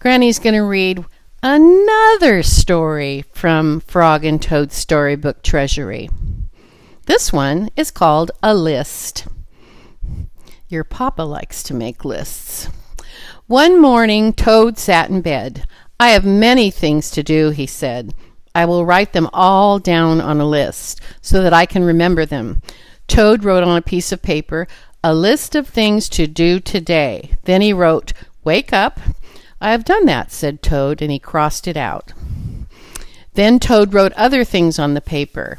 Granny's going to read another story from Frog and Toad's Storybook Treasury. This one is called A List. Your papa likes to make lists. One morning, Toad sat in bed. "I have many things to do," he said. "I will write them all down on a list so that I can remember them." Toad wrote on a piece of paper, "A list of things to do today." Then he wrote, "Wake up." "I have done that," said Toad, and he crossed it out. Then Toad wrote other things on the paper.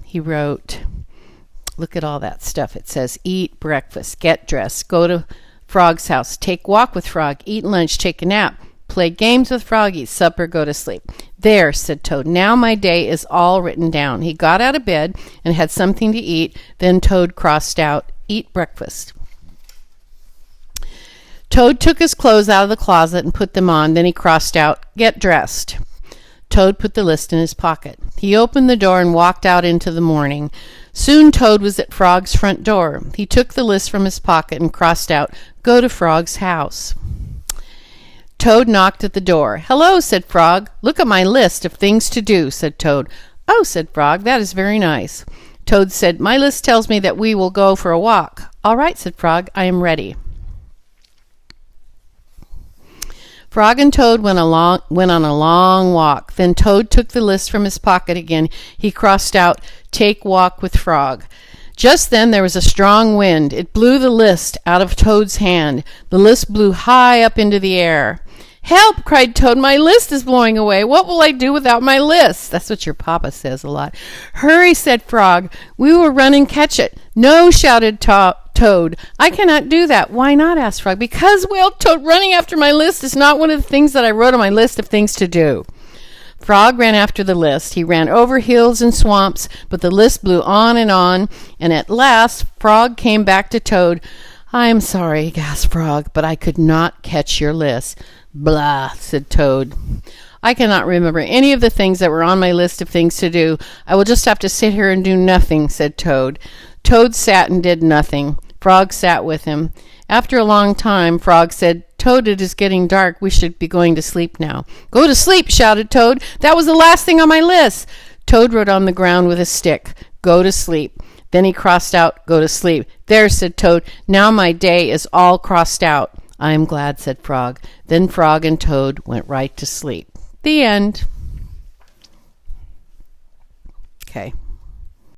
He wrote, look at all that stuff. It says, eat breakfast, get dressed, go to Frog's house, take walk with Frog, eat lunch, take a nap, play games with Frog, eat supper, go to sleep. "There," said Toad. "Now my day is all written down." He got out of bed and had something to eat. Then Toad crossed out, eat breakfast. Toad took his clothes out of the closet and put them on. Then he crossed out, get dressed. Toad put the list in his pocket. He opened the door and walked out into the morning. Soon Toad was at Frog's front door. He took the list from his pocket and crossed out, go to Frog's house. Toad knocked at the door. "Hello," said Frog. "Look at my list of things to do," said Toad. "Oh," said Frog, "that is very nice." Toad said, "My list tells me that we will go for a walk." "All right," said Frog, "I am ready." Frog and Toad went on a long walk. Then Toad took the list from his pocket again. He crossed out, take walk with Frog. Just then there was a strong wind. It blew the list out of Toad's hand. The list blew high up into the air. "Help!" cried Toad. "My list is blowing away. What will I do without my list?" That's what your papa says a lot. "Hurry," said Frog. "We will run and catch it." "No," shouted Toad. "I cannot do that." "Why not?" asked Frog. "Because," wailed Toad, "running after my list is not one of the things that I wrote on my list of things to do." Frog ran after the list. He ran over hills and swamps, but the list blew on, and at last Frog came back to Toad. "I am sorry," gasped Frog, "but I could not catch your list." "Blah," said Toad. "I cannot remember any of the things that were on my list of things to do. I will just have to sit here and do nothing," said Toad. Toad sat and did nothing. Frog sat with him. After a long time, Frog said, "Toad, it is getting dark. We should be going to sleep now." "Go to sleep," shouted Toad. "That was the last thing on my list." Toad wrote on the ground with a stick, "Go to sleep." Then he crossed out, "Go to sleep." "There," said Toad. "Now my day is all crossed out." "I am glad," said Frog. Then Frog and Toad went right to sleep. The end. Okay.